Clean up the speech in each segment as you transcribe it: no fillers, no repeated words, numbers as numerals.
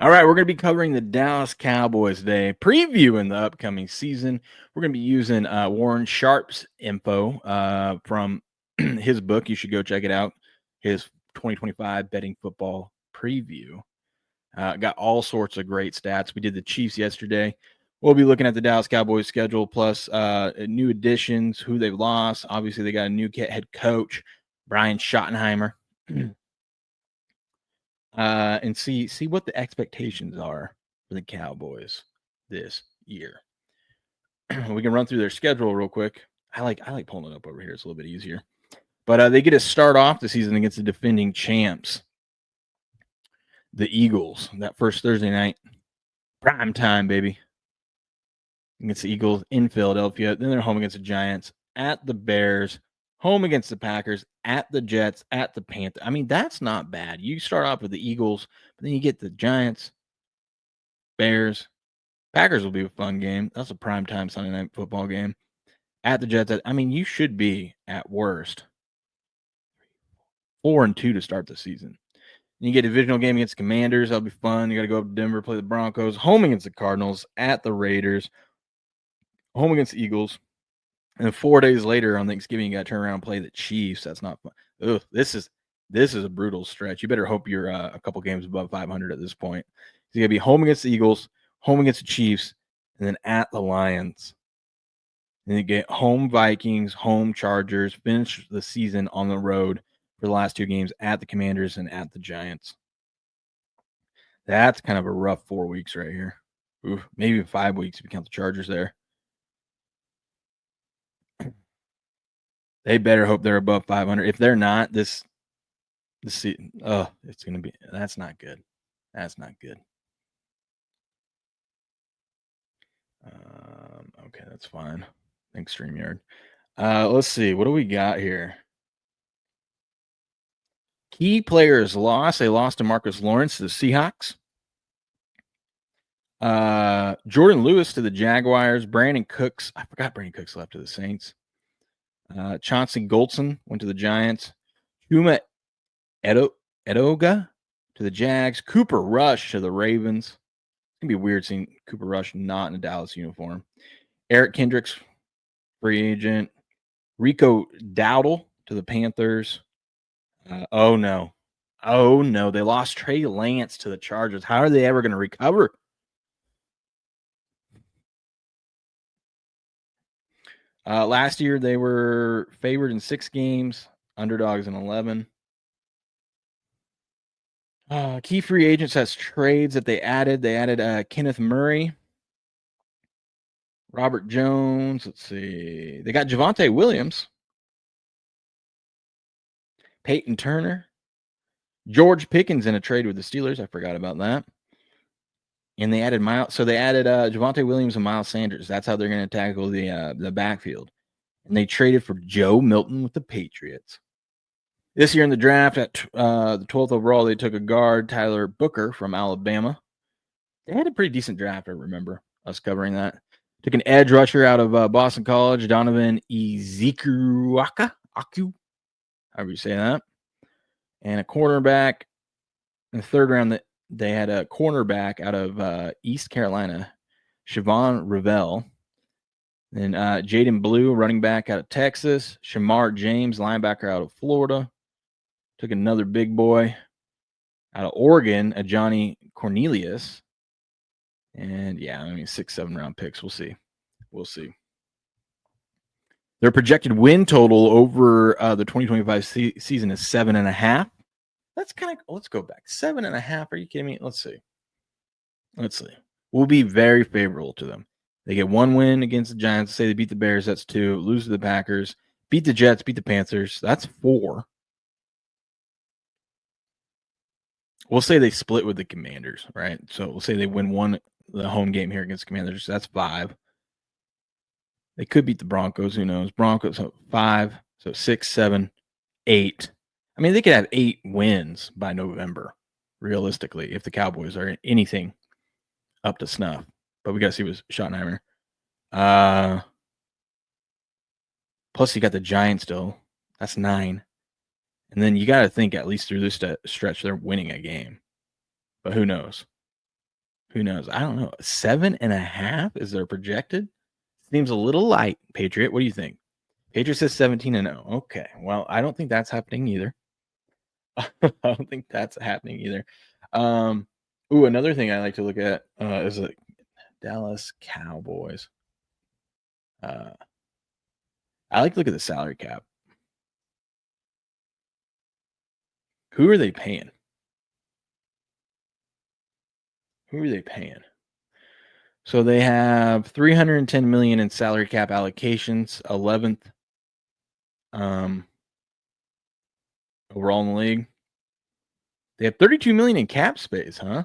All right, we're going to be covering the Dallas Cowboys today, previewing the upcoming season. We're going to be using Warren Sharp's info from his book. You should go check it out. His 2025 betting football preview. Got all sorts of great stats. We did the Chiefs yesterday. We'll be looking at the Dallas Cowboys schedule, plus new additions, who they've lost. Obviously, they got a new head coach, Brian Schottenheimer. And see what the expectations are for the Cowboys this year. We can run through their schedule real quick. I like pulling it up over here. It's a little bit easier. But they get to start off the season against the defending champs, the Eagles. That first Thursday night, prime time, baby. Against the Eagles in Philadelphia. Then they're home against the Giants, at the Bears, home against the Packers, at the Jets, at the Panthers. I mean, that's not bad. You start off with the Eagles, but then you get the Giants, Bears. Packers will be a fun game. That's a primetime Sunday night football game. At the Jets, I mean, you should be at worst 4-2 to start the season. You get a divisional game against Commanders. That'll be fun. You got to go up to Denver, play the Broncos, home against the Cardinals, at the Raiders, home against the Eagles. And 4 days later on Thanksgiving, you got to turn around and play the Chiefs. That's not fun. Ugh, this is a brutal stretch. You better hope you're a couple games above 500 at this point. You got to be home against the Eagles, home against the Chiefs, and then at the Lions. And you get home Vikings, home Chargers, finish the season on the road for the last 2 games at the Commanders and at the Giants. That's kind of a rough 4 weeks right here. Ooh, maybe 5 weeks if you count the Chargers there. They better hope they're above 500. If they're not, this season, it's going to be – that's not good. That's not good. Okay, that's fine. Thanks, StreamYard. Let's see. What do we got here? Key players lost. They lost to Marcus Lawrence to the Seahawks. Jordan Lewis to the Jaguars. Brandon Cooks. I forgot Brandon Cooks left to the Saints. Chauncey Goldson went to the Giants. Chuma Edoga to the Jags. Cooper Rush to the Ravens. It's going to be weird seeing Cooper Rush not in a Dallas uniform. Eric Kendricks, free agent. Rico Dowdle to the Panthers. Oh, no. They lost Trey Lance to the Chargers. How are they ever going to recover? Last year, they were favored in 6 games, underdogs in 11. Key free agents has trades that they added. They added Kenneth Murray, Robert Jones. Let's see. They got Javonte Williams, Peyton Turner, George Pickens in a trade with the Steelers. I forgot about that. And they added Javonte Williams and Miles Sanders. That's how they're going to tackle the backfield. And they traded for Joe Milton with the Patriots. This year in the draft, at the 12th overall, they took a guard, Tyler Booker from Alabama. They had a pretty decent draft, I remember us covering that. Took an edge rusher out of Boston College, Donovan Ezekuaka, however you say that. And a cornerback. In the 3rd round, they had a cornerback out of East Carolina, Siobhan Revell. Then Jaden Blue, running back out of Texas. Shamar James, linebacker out of Florida. Took another big boy out of Oregon, a Johnny Cornelius. And, 6-7 round picks. We'll see. Their projected win total over the 2025 season is 7.5. That's let's go back. 7.5. Are you kidding me? Let's see. We'll be very favorable to them. They get 1 win against the Giants. Say they beat the Bears. That's 2. Lose to the Packers. Beat the Jets. Beat the Panthers. That's 4. We'll say they split with the Commanders, right? So we'll say they win the home game here against the Commanders. That's 5. They could beat the Broncos. Who knows? Broncos, 5. So 6, 7, 8. I mean, they could have 8 wins by November, realistically, if the Cowboys are anything up to snuff. But we got to see what's Schottenheimer. Plus, you got the Giants still. That's 9. And then you got to think at least through this stretch, they're winning a game. But who knows? Who knows? I don't know. 7.5 is their projected? Seems a little light, Patriot. What do you think? Patriot says 17-0. Okay. Well, I don't think that's happening either. I don't think that's happening either. Another thing I like to look at is the Dallas Cowboys. I like to look at the salary cap. Who are they paying? Who are they paying? So they have 310 million in salary cap allocations, 11th overall in the league. They have 32 million in cap space, huh?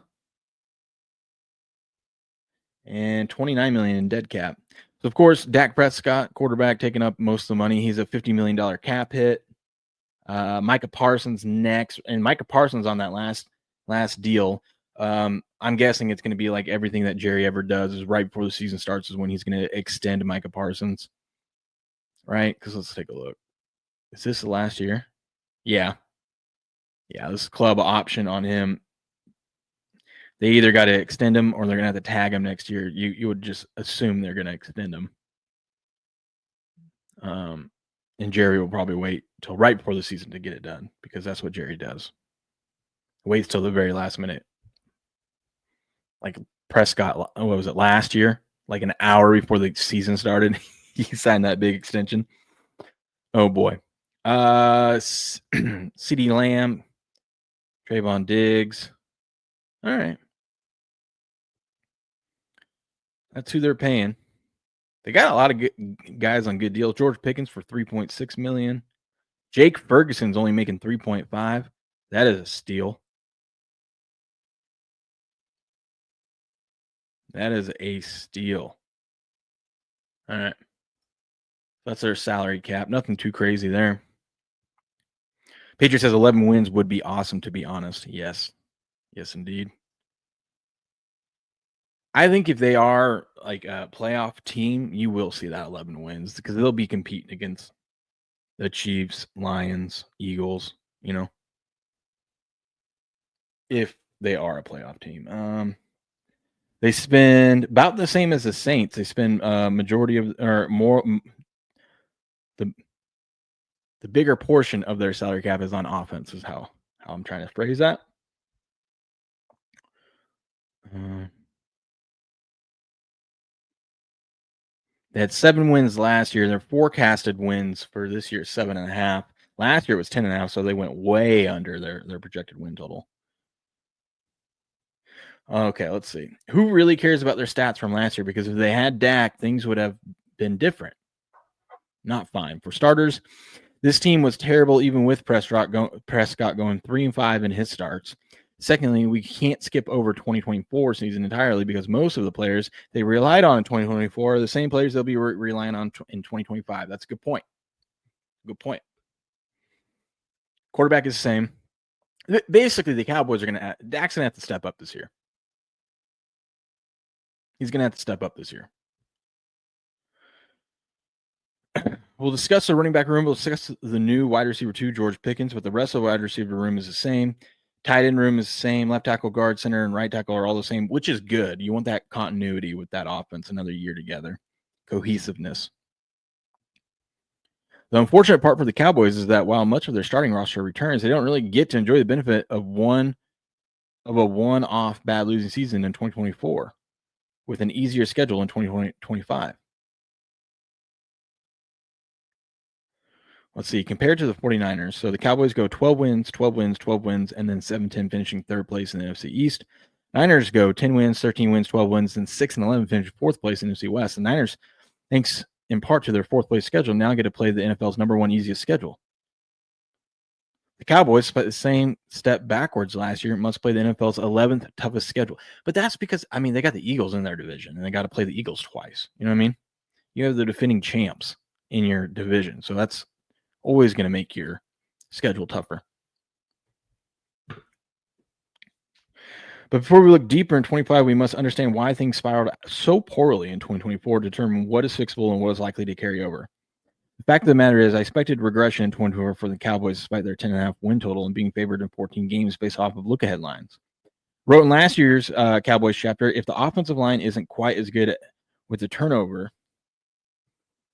And 29 million in dead cap. So of course, Dak Prescott, quarterback, taking up most of the money. He's a $50 million cap hit. Micah Parsons next, and Micah Parsons on that last deal. I'm guessing it's going to be like everything that Jerry ever does is right before the season starts is when he's going to extend Micah Parsons, right? Because let's take a look. Is this the last year? Yeah. This is club option on him. They either got to extend him or they're going to have to tag him next year. You would just assume they're going to extend him. And Jerry will probably wait till right before the season to get it done because that's what Jerry does. Waits till the very last minute. Like Prescott, what was it, last year? Like an hour before the season started, he signed that big extension. Oh boy. CeeDee Lamb, Trayvon Diggs. All right. That's who they're paying. They got a lot of good guys on good deals. George Pickens for $3.6 million. Jake Ferguson's only making $3.5. That is a steal. That is a steal. All right. That's their salary cap. Nothing too crazy there. Patriots says 11 wins would be awesome, to be honest. Yes. Yes, indeed. I think if they are like a playoff team, you will see that 11 wins because they'll be competing against the Chiefs, Lions, Eagles, if they are a playoff team. They spend about the same as the Saints. They spend majority of or more the bigger portion of their salary cap is on offense is how I'm trying to phrase that. They had 7 wins last year. Their forecasted wins for this year 7.5. Last year it was 10.5, so they went way under their projected win total. Okay, let's see. Who really cares about their stats from last year? Because if they had Dak, things would have been different. Not fine. For starters, this team was terrible even with Prescott going 3-5 in his starts. Secondly, we can't skip over 2024 season entirely because most of the players they relied on in 2024 are the same players they'll be relying on in 2025. That's a good point. Good point. Quarterback is the same. Basically, the Cowboys are Dak's going to have to step up this year. He's going to have to step up this year. We'll discuss the running back room. We'll discuss the new wide receiver 2, George Pickens, but the rest of the wide receiver room is the same. Tight end room is the same. Left tackle, guard, center, and right tackle are all the same, which is good. You want that continuity with that offense another year together. Cohesiveness. The unfortunate part for the Cowboys is that while much of their starting roster returns, they don't really get to enjoy the benefit of a one-off bad losing season in 2024 with an easier schedule in 2025. Let's see, compared to the 49ers, so the Cowboys go 12 wins, 12 wins, 12 wins, and then 7-10 finishing third place in the NFC East. Niners go 10 wins, 13 wins, 12 wins, and 6-11 finish fourth place in the NFC West. The Niners, thanks in part to their fourth place schedule, now get to play the NFL's number 1 easiest schedule. The Cowboys, despite the same step backwards last year, must play the NFL's 11th toughest schedule. But that's because, they got the Eagles in their division, and they got to play the Eagles twice. You know what I mean? You have the defending champs in your division, so that's always going to make your schedule tougher. But before we look deeper in 25, we must understand why things spiraled so poorly in 2024 to determine what is fixable and what is likely to carry over. The fact of the matter is I expected regression in 2024 for the Cowboys despite their 10.5 win total and being favored in 14 games based off of look-ahead lines. Wrote in last year's Cowboys chapter, if the offensive line isn't quite as good with the turnover,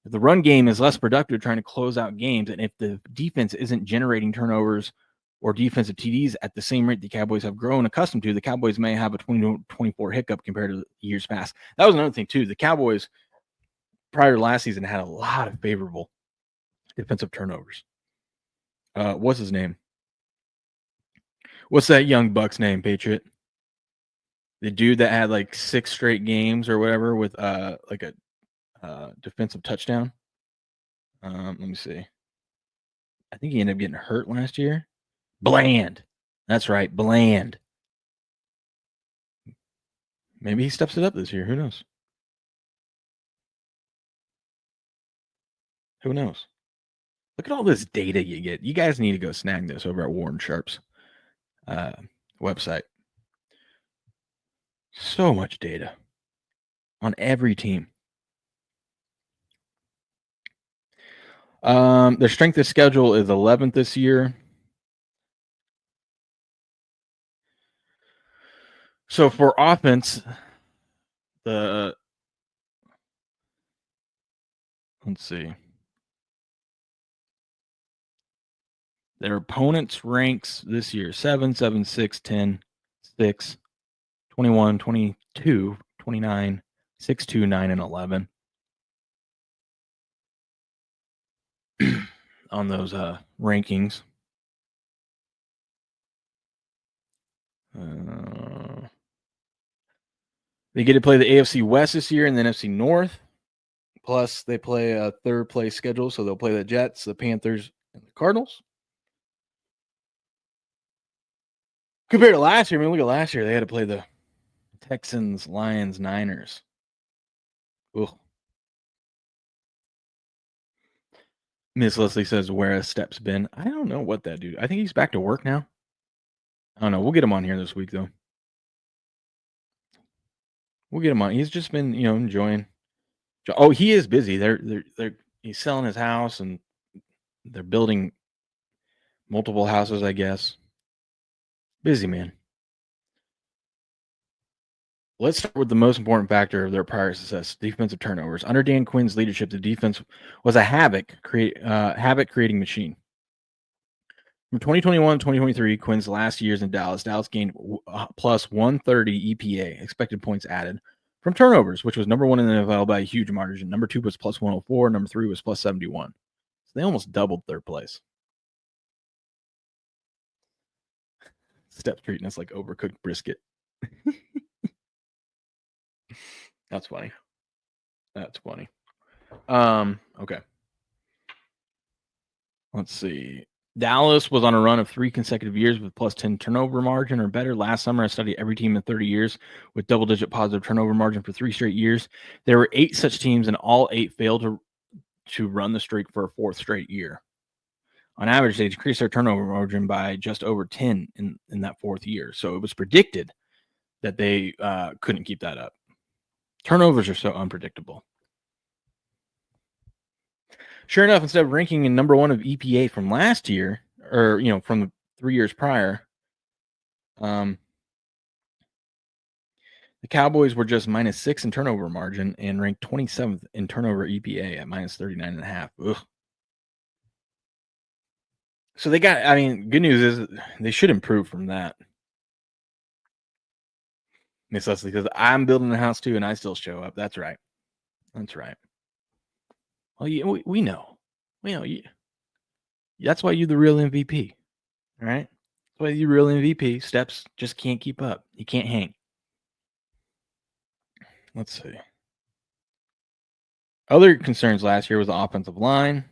if the run game is less productive trying to close out games, and if the defense isn't generating turnovers or defensive TDs at the same rate the Cowboys have grown accustomed to, the Cowboys may have a 2024 hiccup compared to years past. That was another thing, too. The Cowboys, prior to last season, had a lot of favorable defensive turnovers. What's his name? What's that young Buck's name, Patriot? The dude that had like 6 straight games or whatever with like a defensive touchdown. Let me see. I think he ended up getting hurt last year. Bland. That's right, Bland. Maybe he steps it up this year. Who knows? Who knows? Look at all this data you get. You guys need to go snag this over at Warren Sharp's website. So much data on every team. Their strength of schedule is 11th this year. So for offense, let's see. Their opponents' ranks this year 7, 7, 6, 10, 6, 21, 22, 29, 6, 2, 9, and 11 on those rankings. They get to play the AFC West this year and the NFC North. Plus, they play a third place schedule, so they'll play the Jets, the Panthers, and the Cardinals. Compared to last year, I mean, look at last year. They had to play the Texans, Lions, Niners. Ugh. Miss Leslie says, where has Steps been? I don't know what that dude. I think he's back to work now. I don't know. We'll get him on here this week, though. We'll get him on. He's just been, enjoying. Oh, he is busy. He's selling his house and they're building multiple houses, I guess. Busy, man. Let's start with the most important factor of their prior success: defensive turnovers. Under Dan Quinn's leadership, the defense was a havoc-creating machine. From 2021 to 2023, Quinn's last years in Dallas gained plus 130 EPA, expected points added, from turnovers, which was number 1 in the NFL by a huge margin. Number 2 was plus 104. Number 3 was plus 71. So they almost doubled third place. Steps treating us like overcooked brisket. That's funny. Okay. Let's see. Dallas was on a run of 3 consecutive years with plus 10 turnover margin or better. Last summer, I studied every team in 30 years with double-digit positive turnover margin for 3 straight years. There were 8 such teams, and all 8 failed to run the streak for a 4th straight year. On average, they decreased their turnover margin by just over 10 in that 4th year. So it was predicted that they couldn't keep that up. Turnovers are so unpredictable. Sure enough, instead of ranking in number 1 of EPA from last year, or from the 3 years prior, the Cowboys were just minus 6 in turnover margin and ranked 27th in turnover EPA at minus 39.5. Ugh. So they got. I mean, good news is they should improve from that. Miss Leslie, because I'm building a house too, and I still show up. That's right. Well, we know. That's why you're the real MVP. All right? That's why you're the real MVP. Steps just can't keep up. You can't hang. Let's see. Other concerns last year was the offensive line.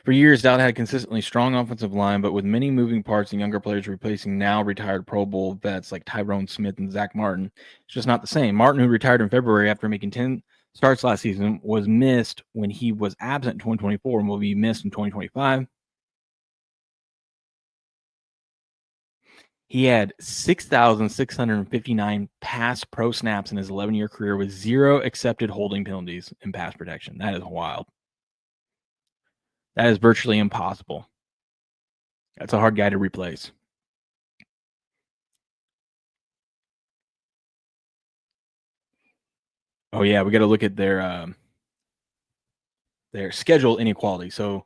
For years, Dowd had a consistently strong offensive line, but with many moving parts and younger players replacing now retired Pro Bowl vets like Tyrone Smith and Zach Martin, it's just not the same. Martin, who retired in February after making 10 starts last season, was missed when he was absent in 2024 and will be missed in 2025. He had 6,659 pass pro snaps in his 11-year career with 0 accepted holding penalties in pass protection. That is wild. That is virtually impossible. That's a hard guy to replace. Oh yeah, we got to look at their schedule inequality. So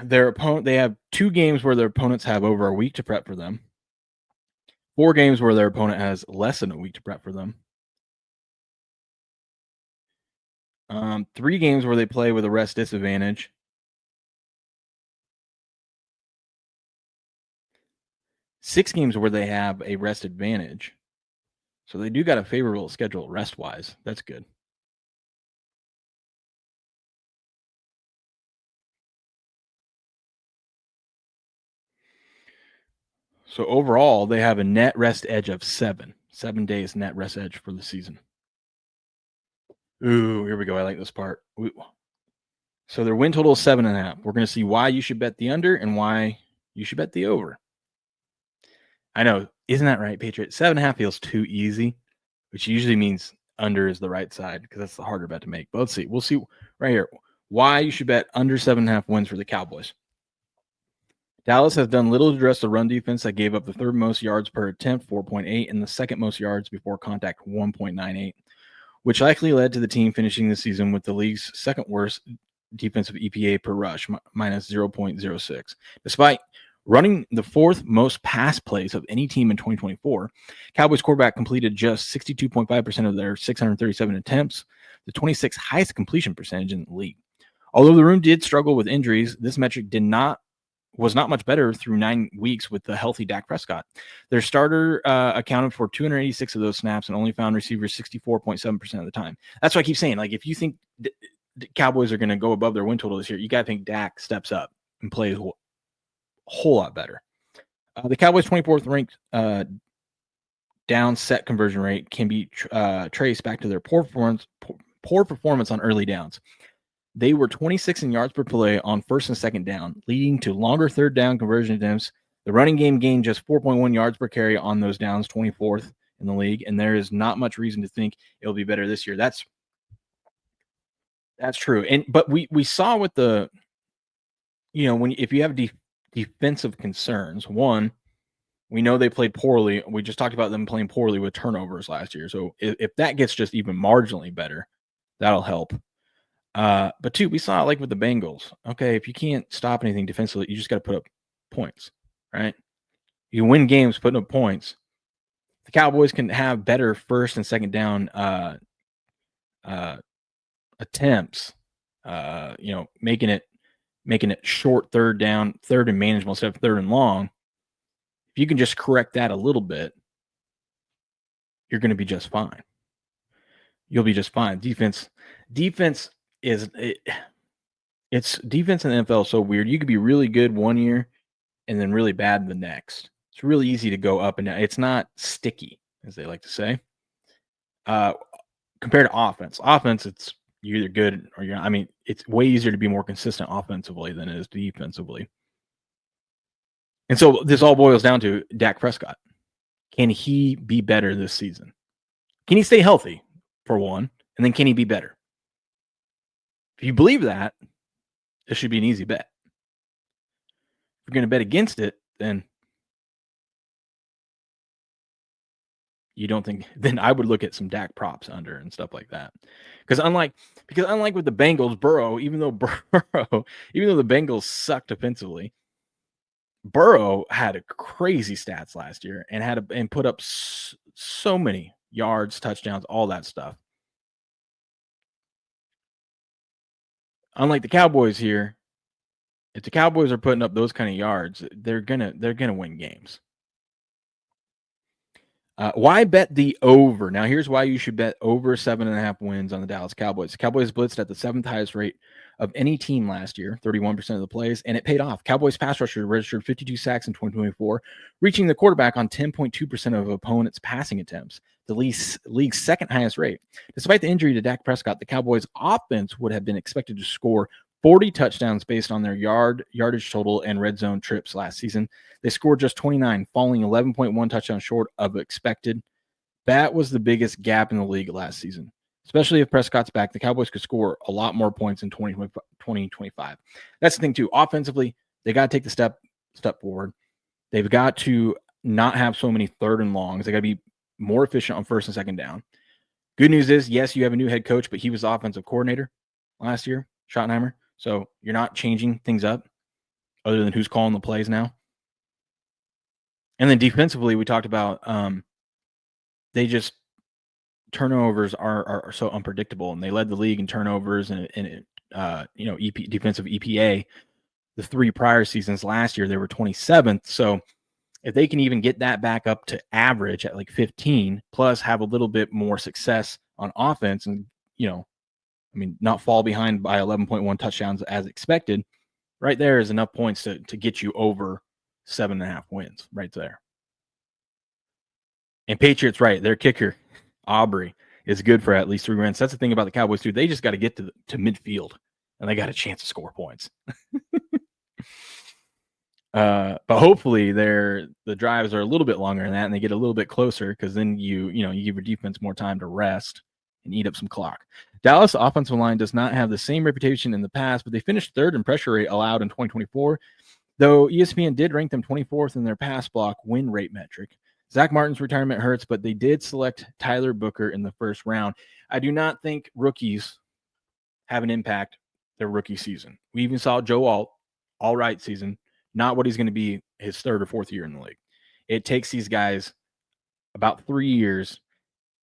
their opponent, they have 2 games where their opponents have over a week to prep for them. 4 games where their opponent has less than a week to prep for them. 3 games where they play with a rest disadvantage. 6 games where they have a rest advantage. So they do got a favorable schedule rest wise. That's good. So overall, they have a net rest edge of 7 days net rest edge for the season. Ooh, here we go. I like this part. So their win total is 7.5. We're going to see why you should bet the under and why you should bet the over. I know, isn't that right, Patriot? 7.5 feels too easy, which usually means under is the right side because that's the harder bet to make. But let's see. We'll see right here why you should bet under 7.5 wins for the Cowboys. Dallas has done little to address the run defense that gave up the 3rd most yards per attempt, 4.8, and the 2nd most yards before contact, 1.98, which likely led to the team finishing the season with the league's 2nd worst defensive EPA per rush, minus 0.06. Despite running the 4th most pass plays of any team in 2024, Cowboys quarterback completed just 62.5% of their 637 attempts, the 26th highest completion percentage in the league. Although the room did struggle with injuries, this metric was not much better through 9 weeks with the healthy Dak Prescott. Their starter accounted for 286 of those snaps and only found receivers 64.7% of the time. That's why I keep saying, like, if you think the Cowboys are going to go above their win total this year, you got to think Dak steps up and plays a whole lot better. The Cowboys' 24th ranked down set conversion rate can be traced back to their poor performance on early downs. They were 26 in yards per play on 1st and 2nd down, leading to longer 3rd down conversion attempts. The running game gained just 4.1 yards per carry on those downs, 24th in the league, and there is not much reason to think it'll be better this year. That's true. But we saw with the, if you have defensive concerns, one, we know they played poorly. We just talked about them playing poorly with turnovers last year. So if that gets just even marginally better, that'll help. But 2, we saw it like with the Bengals. Okay, if you can't stop anything defensively, you just got to put up points, right? You win games putting up points. The Cowboys can have better 1st and 2nd down attempts. Making it short 3rd down, 3rd and manageable instead of 3rd and long. If you can just correct that a little bit, you're going to be just fine. You'll be just fine. Defense is it's defense in the NFL is so weird. You could be really good one year and then really bad the next. It's really easy to go up and down. It's not sticky, as they like to say. Compared to offense. Offense, it's you're either good or you're not. I mean, it's way easier to be more consistent offensively than it is defensively. And so this all boils down to Dak Prescott. Can he be better this season? Can he stay healthy, for one? And then can he be better? If you believe that, this should be an easy bet. If you're going to bet against it, then you don't think, then I would look at some Dak props under and stuff like that. Because unlike with the Bengals, Burrow, even though the Bengals sucked offensively, Burrow had crazy stats last year and put up so many yards, touchdowns, all that stuff. Unlike the Cowboys here, if the Cowboys are putting up those kind of yards, they're gonna win games. Why bet the over? Now, here's why you should bet over 7.5 wins on the Dallas Cowboys. The Cowboys blitzed at the 7th highest rate of any team last year, 31% of the plays, and it paid off. Cowboys pass rusher registered 52 sacks in 2024, reaching the quarterback on 10.2% of opponents' passing attempts, the league's 2nd highest rate. Despite the injury to Dak Prescott, the Cowboys' offense would have been expected to score 40 touchdowns based on their yardage total and red zone trips last season. They scored just 29, falling 11.1 touchdowns short of expected. That was the biggest gap in the league last season. Especially if Prescott's back, the Cowboys could score a lot more points in 2025. That's the thing, too. Offensively, They got to take the step forward. They've got to not have so many third and longs. They got to be more efficient on first and second down. Good news is, yes, you have a new head coach, but he was the offensive coordinator last year, Schottenheimer. So you're not changing things up other than who's calling the plays now. And then defensively, we talked about they just turnovers are so unpredictable, and they led the league in turnovers and defensive EPA. The 3 prior seasons last year, they were 27th. So if they can even get that back up to average at like 15, plus have a little bit more success on offense and, not fall behind by 11.1 touchdowns as expected, right there is enough points to get you over 7.5 wins right there. And Patriots, right, their kicker, Aubrey, is good for at least 3 wins. That's the thing about the Cowboys, too. They just got to get to midfield, and they got a chance to score points. But hopefully the drives are a little bit longer than that, and they get a little bit closer, because then you give your defense more time to rest and eat up some clock. Dallas offensive line does not have the same reputation in the past, but they finished 3rd in pressure rate allowed in 2024, though ESPN did rank them 24th in their pass block win rate metric. Zach Martin's retirement hurts, but they did select Tyler Booker in the first round. I do not think rookies have an impact their rookie season. We even saw Joe Alt, all right season, not what he's going to be his 3rd or 4th year in the league. It takes these guys about 3 years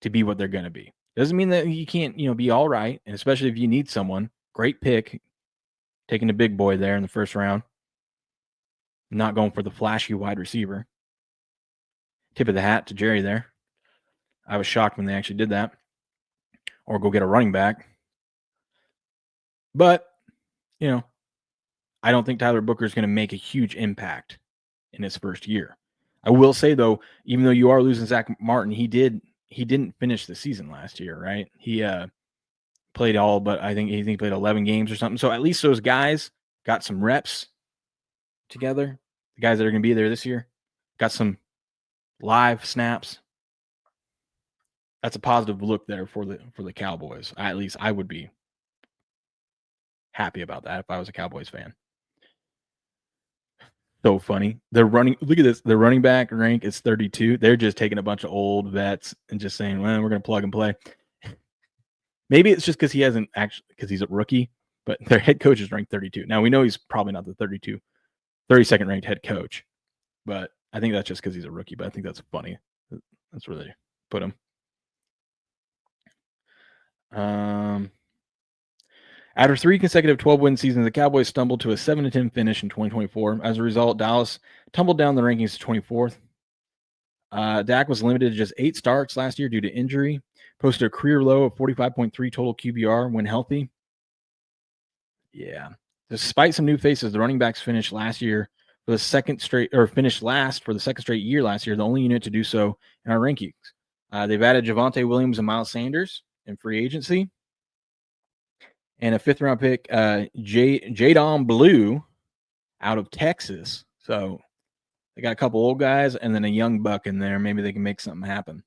to be what they're going to be. Doesn't mean that you can't, be all right, and especially if you need someone. Great pick, taking a big boy there in the first round. Not going for the flashy wide receiver. Tip of the hat to Jerry there. I was shocked when they actually did that. Or go get a running back. But, I don't think Tyler Booker is going to make a huge impact in his first year. I will say, though, even though you are losing Zach Martin, he didn't finish the season last year, right? He played all, but I think he played 11 games or something. So at least those guys got some reps together. The guys that are going to be there this year got some live snaps. That's a positive look there for the Cowboys. At least I would be happy about that if I was a Cowboys fan. So funny. Look at this. The running back rank is 32. They're just taking a bunch of old vets and just saying, well, we're going to plug and play. Maybe it's just because because he's a rookie, but their head coach is ranked 32. Now, we know he's probably not the 32nd ranked head coach, but I think that's just because he's a rookie, but I think that's funny. That's where they put him. After 3 consecutive 12-win seasons, the Cowboys stumbled to a 7-10 finish in 2024. As a result, Dallas tumbled down the rankings to 24th. Dak was limited to just 8 starts last year due to injury. Posted a career low of 45.3 total QBR when healthy. Yeah. Despite some new faces, the running backs finished last year for the second straight, or finished last for the second straight year last year, the only unit to do so in our rankings. They've added Javonte Williams and Miles Sanders in free agency. And a 5th-round pick, Jadon Blue out of Texas. So they got a couple old guys and then a young buck in there. Maybe they can make something happen.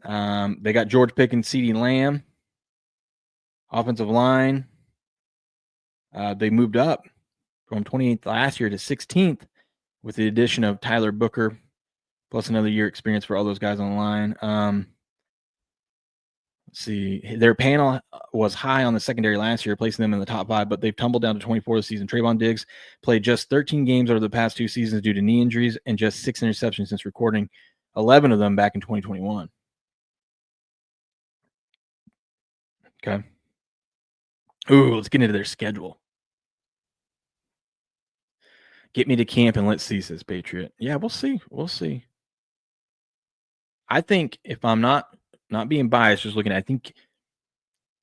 They got George Pickens, CeeDee Lamb. Offensive line. They moved up from 28th last year to 16th with the addition of Tyler Booker, plus another year experience for all those guys on the line. Let's see. Their panel was high on the secondary last year, placing them in the top 5, but they've tumbled down to 24 this season. Trayvon Diggs played just 13 games over the past 2 seasons due to knee injuries and just 6 interceptions since recording 11 of them back in 2021. Okay. Ooh, let's get into their schedule. Get me to camp and let's see, says Patriot. Yeah, we'll see. We'll see. I think if I'm not being biased, just looking at, I think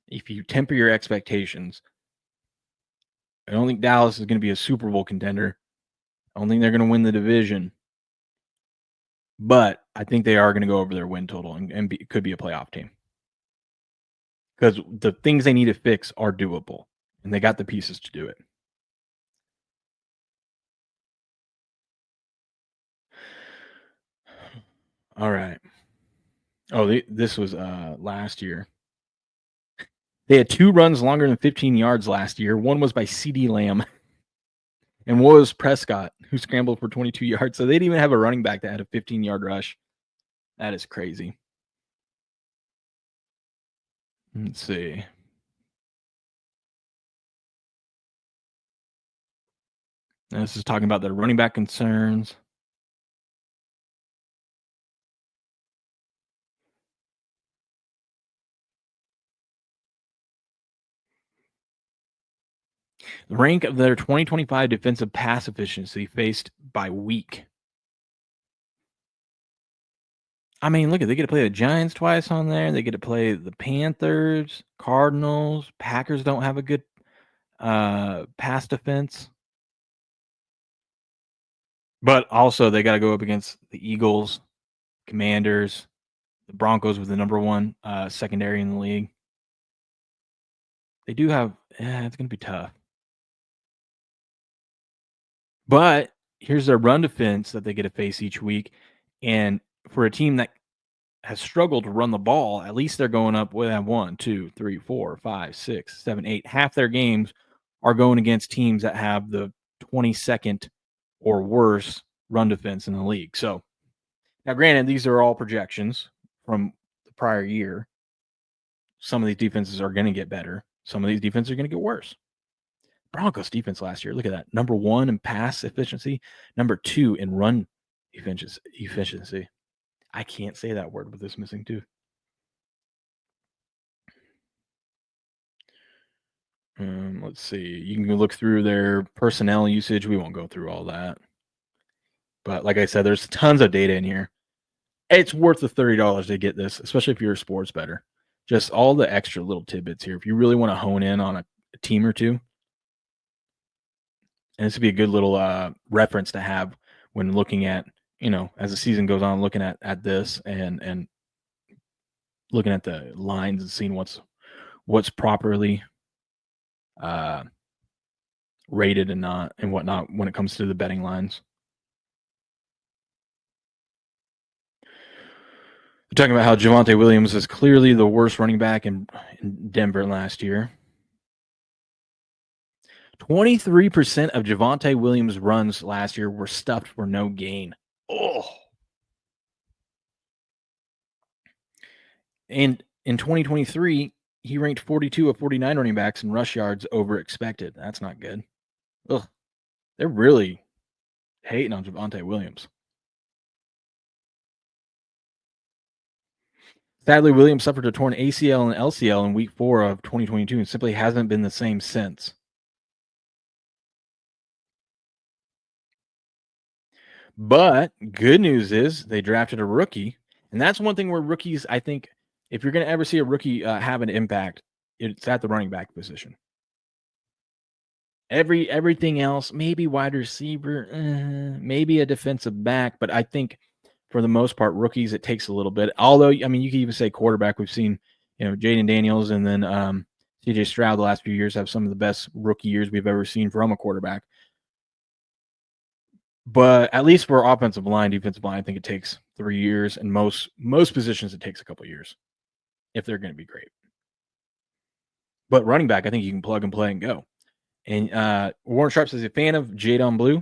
if you temper your expectations, I don't think Dallas is going to be a Super Bowl contender. I don't think they're going to win the division. But I think they are going to go over their win total and could be a playoff team. Because the things they need to fix are doable. And they got the pieces to do it. All right. Oh, this was last year. They had 2 runs longer than 15 yards last year. One was by CeeDee Lamb. And was Prescott, who scrambled for 22 yards. So they didn't even have a running back that had a 15-yard rush. That is crazy. Let's see. Now this is talking about the running back concerns. The rank of their 2025 defensive pass efficiency faced by week. I mean, look, they get to play the Giants twice on there. They get to play the Panthers, Cardinals. Packers don't have a good pass defense. But also they got to go up against the Eagles, Commanders, the Broncos with the number one secondary in the league. They do have it's going to be tough. But here's their run defense that they get to face each week. And for a team that has struggled to run the ball, at least they're going up with 1, 2, 3, 4, 5, 6, 7, 8. Half their games are going against teams that have the 22nd or worse run defense in the league. So now, granted, these are all projections from the prior year. Some of these defenses are going to get better. Some of these defenses are going to get worse. Broncos defense last year, look at that. Number 1 in pass efficiency, number 2 in run efficiency. I can't say that word with this missing tooth. Let's see. You can look through their personnel usage. We won't go through all that. But like I said, there's tons of data in here. It's worth the $30 to get this, especially if you're a sports bettor. Just all the extra little tidbits here. If you really want to hone in on a team or two, and this would be a good little reference to have when looking at, as the season goes on, looking at this and looking at the lines and seeing what's properly rated and not and whatnot when it comes to the betting lines. We're talking about how Javonte Williams is clearly the worst running back in Denver last year. 23% of Javonte Williams' runs last year were stuffed for no gain. Oh. And in 2023, he ranked 42 of 49 running backs in rush yards over expected. That's not good. Ugh. They're really hating on Javonte Williams. Sadly, Williams suffered a torn ACL and LCL in week 4 of 2022 and simply hasn't been the same since. But good news is they drafted a rookie. And that's one thing where rookies, I think, if you're going to ever see a rookie have an impact, it's at the running back position. Everything else, maybe wide receiver, maybe a defensive back, but I think for the most part, rookies, it takes a little bit. Although, I mean, you could even say quarterback. We've seen, Jaden Daniels and then CJ Stroud the last few years have some of the best rookie years we've ever seen from a quarterback. But at least for offensive line, defensive line, I think it takes 3 years, and most positions it takes a couple years if they're going to be great. But running back, I think you can plug and play and go. And Warren Sharp says he's a fan of Jadon Blue.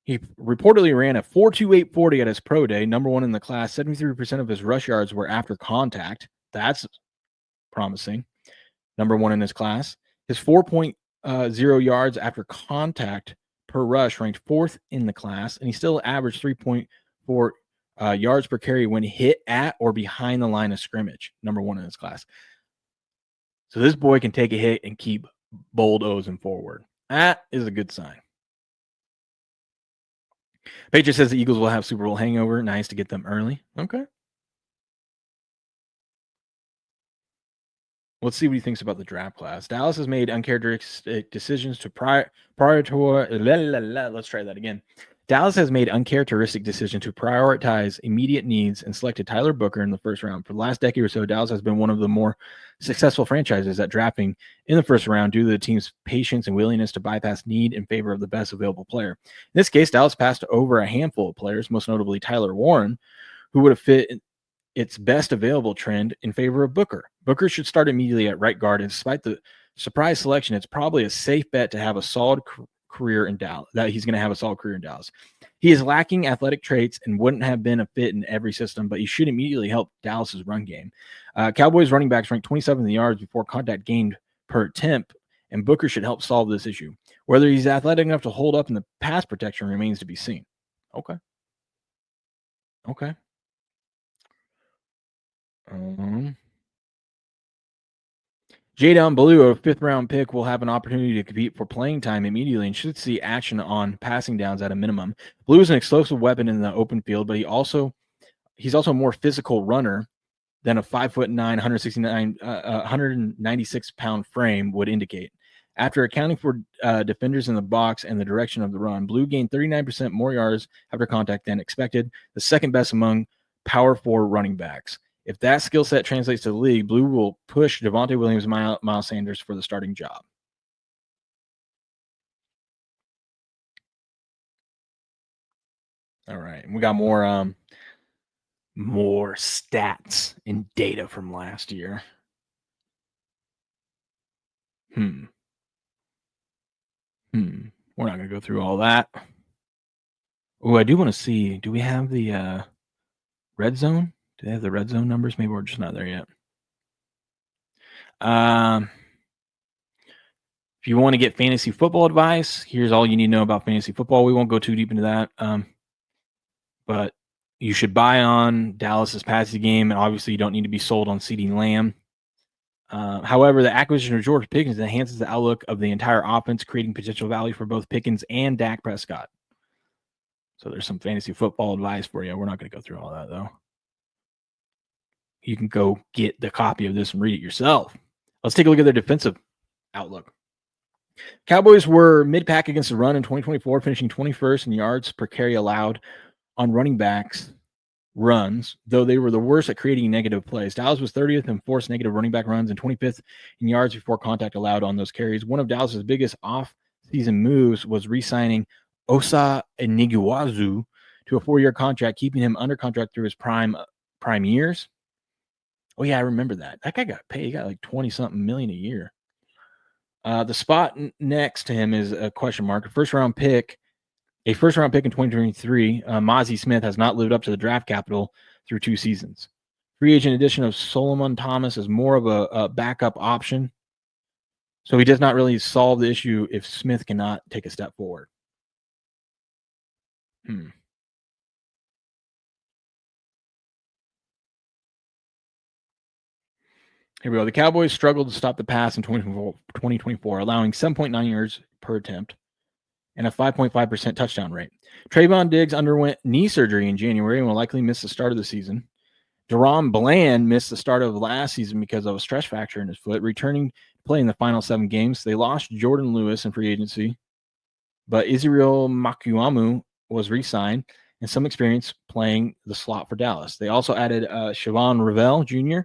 He reportedly ran a 4.28 40 at his pro day, number 1 in the class. 73% of his rush yards were after contact. That's promising. Number 1 in his class. His 4.0 yards after contact per rush ranked 4th in the class, and he still averaged 3.4 yards per carry when hit at or behind the line of scrimmage. Number 1 in his class. So this boy can take a hit and keep bulldozing forward. That is a good sign. Patriot says the Eagles will have Super Bowl hangover. Nice to get them early. Okay. Let's see what he thinks about the draft class. Dallas has made uncharacteristic decisions to let's try that again. Dallas has made uncharacteristic decisions to prioritize immediate needs and selected Tyler Booker in the first round. For the last decade or so, Dallas has been one of the more successful franchises at drafting in the first round due to the team's patience and willingness to bypass need in favor of the best available player. In this case, Dallas passed over a handful of players, most notably Tyler Warren, who would have fit its best available trend in favor of Booker. Booker should start immediately at right guard, and despite the surprise selection, it's probably a safe bet to have a solid career in Dallas. That he's going to have a solid career in Dallas. He is lacking athletic traits and wouldn't have been a fit in every system, but he should immediately help Dallas's run game. Cowboys running backs ranked 27th in the yards before contact gained per attempt, and Booker should help solve this issue. Whether he's athletic enough to hold up in the pass protection remains to be seen. Okay. Jadon Blue, a fifth-round pick, will have an opportunity to compete for playing time immediately and should see action on passing downs at a minimum. Blue is an explosive weapon in the open field, but he's also a more physical runner than a 5'9", 196-pound frame would indicate. After accounting for defenders in the box and the direction of the run, Blue gained 39% more yards after contact than expected, the second best among Power 4 running backs. If that skill set translates to the league, Blue will push Javonte Williams and Miles Sanders for the starting job. All right. We got more stats and data from last year. We're not going to go through all that. Oh, I do want to see, do we have the red zone? Do they have the red zone numbers? Maybe we're just not there yet. If you want to get fantasy football advice, here's all you need to know about fantasy football. We won't go too deep into that. But you should buy on Dallas's passing game, and obviously you don't need to be sold on CeeDee Lamb. However, the acquisition of George Pickens enhances the outlook of the entire offense, creating potential value for both Pickens and Dak Prescott. So there's some fantasy football advice for you. We're not going to go through all that, though. You can go get the copy of this and read it yourself. Let's take a look at their defensive outlook. Cowboys were mid-pack against the run in 2024, finishing 21st in yards per carry allowed on running backs runs, though they were the worst at creating negative plays. Dallas was 30th in forced negative running back runs and 25th in yards before contact allowed on those carries. One of Dallas's biggest off-season moves was re-signing Osa Eniguazu to a 4-year contract, keeping him under contract through his prime years. Oh, yeah, I remember that. That guy got paid. He got like 20-something million a year. The spot next to him is a question mark. A first-round pick in 2023. Mozzie Smith has not lived up to the draft capital through 2 seasons. Free agent addition of Solomon Thomas is more of a backup option. So he does not really solve the issue if Smith cannot take a step forward. Here we go. The Cowboys struggled to stop the pass in 2024, allowing 7.9 yards per attempt and a 5.5% touchdown rate. Trayvon Diggs underwent knee surgery in January and will likely miss the start of the season. Deron Bland missed the start of last season because of a stress fracture in his foot, returning to play in the final 7 games. They lost Jordan Lewis in free agency, but Israel Makuamu was re-signed and some experience playing the slot for Dallas. They also added Siobhan Revell Jr.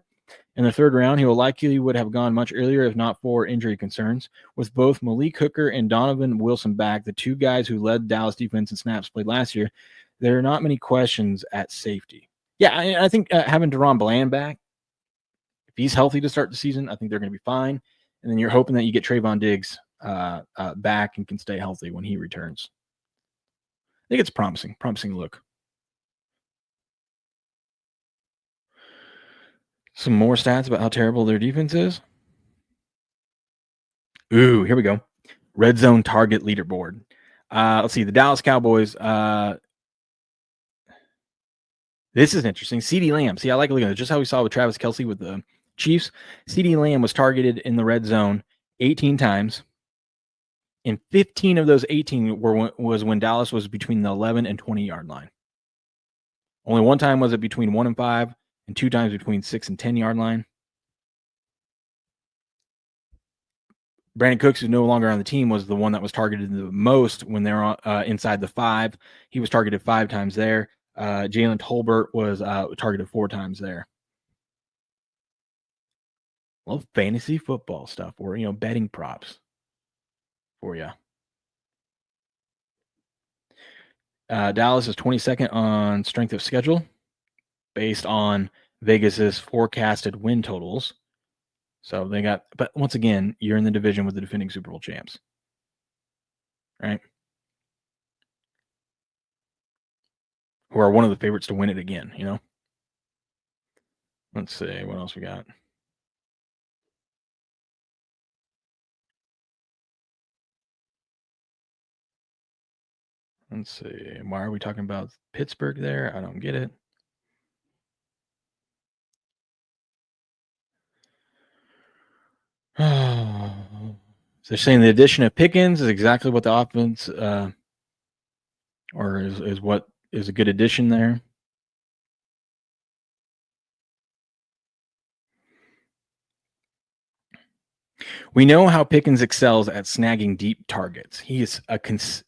in the 3rd round. He would have gone much earlier if not for injury concerns. With both Malik Hooker and Donovan Wilson back, the 2 guys who led Dallas defense in snaps played last year, there are not many questions at safety. Yeah, I think having Deron Bland back, if he's healthy to start the season, I think they're going to be fine. And then you're hoping that you get Trayvon Diggs back and can stay healthy when he returns. I think it's promising look. Some more stats about how terrible their defense is. Ooh, here we go. Red zone target leaderboard. Let's see. The Dallas Cowboys. This is interesting. CeeDee Lamb. See, I like looking at it. Just how we saw with Travis Kelce with the Chiefs. CeeDee Lamb was targeted in the red zone 18 times. And 15 of those 18 was when Dallas was between the 11 and 20-yard line. Only 1 time was it between 1 and 5, and 2 times between 6 and 10-yard line. Brandon Cooks, who's no longer on the team, was the one that was targeted the most when they're inside the 5. He was targeted 5 times there. Jalen Tolbert was targeted 4 times there. Love fantasy football stuff or, betting props for you. Dallas is 22nd on strength of schedule based on Vegas's forecasted win totals. So but once again, you're in the division with the defending Super Bowl champs. right? Who are one of the favorites to win it again, you know? Let's see what else we got. Let's see. Why are we talking about Pittsburgh there? I don't get it. So they're saying the addition of Pickens is exactly what the offense, or is what is a good addition there. We know how Pickens excels at snagging deep targets. He is a contested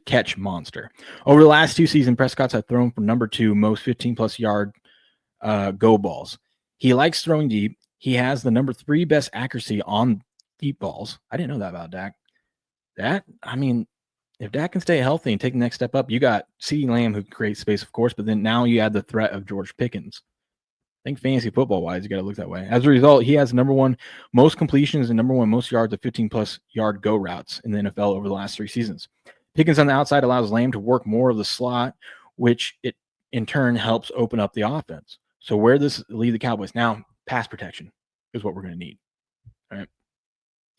catch monster. Over the last 2 seasons, Prescott's had thrown for number 2 most 15-plus yard go balls. He likes throwing deep. He has the number 3 best accuracy on deep balls. I didn't know that about Dak. If Dak can stay healthy and take the next step up, you got CeeDee Lamb who creates space, of course, but then now you add the threat of George Pickens. I think fantasy football wise, you got to look that way. As a result, he has number 1 most completions and number 1 most yards of 15-plus yard go routes in the NFL over the last 3 seasons. Pickens on the outside allows Lamb to work more of the slot, which it in turn helps open up the offense. So where this lead the Cowboys now, pass protection is what we're going to need, right?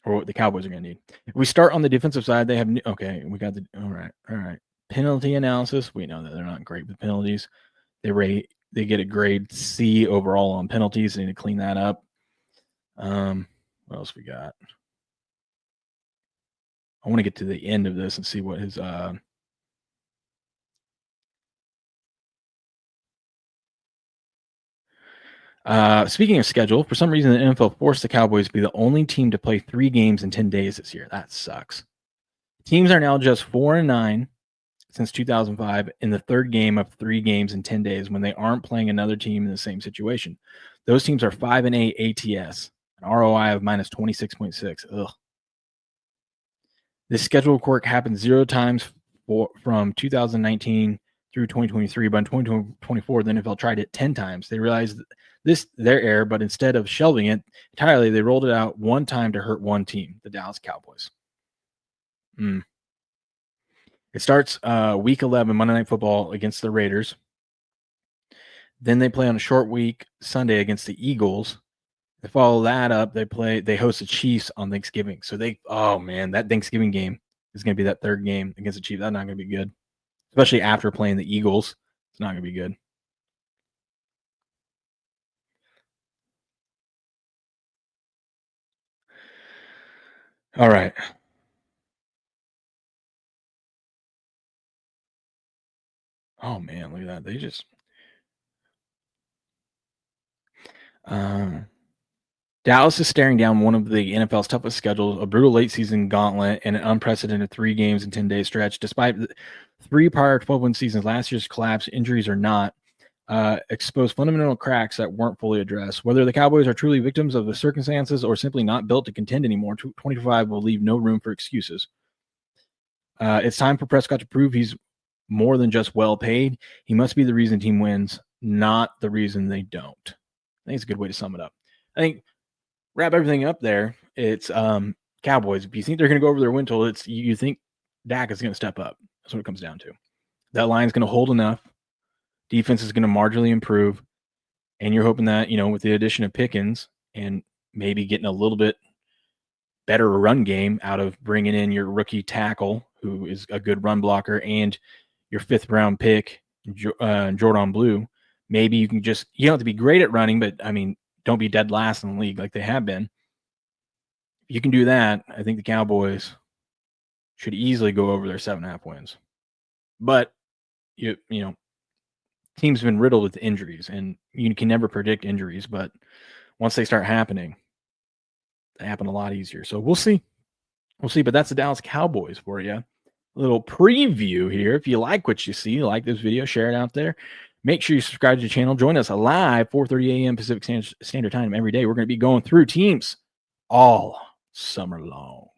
Or what the Cowboys are going to need. If we start on the defensive side, they have all right. Penalty analysis. We know that they're not great with penalties. They get a grade C overall on penalties. They need to clean that up. What else we got? I want to get to the end of this and see what his speaking of schedule, for some reason the NFL forced the Cowboys to be the only team to play 3 games in 10 days this year. That sucks. Teams are now just 4-9 since 2005 in the third game of 3 games in 10 days when they aren't playing another team in the same situation. Those teams are 5-8 ATS, an ROI of minus 26.6. Ugh. This schedule quirk happened 0 times from 2019 through 2023, but in 2024, the NFL tried it 10 times. They realized their error, but instead of shelving it entirely, they rolled it out 1 time to hurt 1 team, the Dallas Cowboys. It starts week 11, Monday Night Football against the Raiders. Then they play on a short week Sunday against the Eagles. They follow that up. They host the Chiefs on Thanksgiving. So that Thanksgiving game is going to be that third game against the Chiefs. That's not going to be good, especially after playing the Eagles. It's not going to be good. All right. Oh man, look at that. They just Dallas is staring down one of the NFL's toughest schedules, a brutal late season gauntlet, and an unprecedented 3 games in 10-day stretch. Despite 3 prior 12-win seasons, last year's collapse, injuries or not, exposed fundamental cracks that weren't fully addressed. Whether the Cowboys are truly victims of the circumstances or simply not built to contend anymore, 25 will leave no room for excuses. It's time for Prescott to prove he's more than just well paid. He must be the reason the team wins, not the reason they don't. I think it's a good way to sum it up. I think wrap everything up there. It's Cowboys. If you think they're going to go over their win total, it's you think Dak is going to step up. That's what it comes down to. That line's going to hold enough. Defense is going to marginally improve, and you're hoping that with the addition of Pickens and maybe getting a little bit better run game out of bringing in your rookie tackle, who is a good run blocker, and your 5th round pick, Jordan Blue. Maybe you can you don't have to be great at running, but don't be dead last in the league like they have been. If you can do that, I think the Cowboys should easily go over their 7.5 wins. But teams have been riddled with injuries, and you can never predict injuries. But once they start happening, they happen a lot easier. So we'll see. But that's the Dallas Cowboys for you. A little preview here. If you like what you see, like this video, share it out there. Make sure you subscribe to the channel. Join us live 4:30 a.m. Pacific Standard Time every day. We're going to be going through teams all summer long.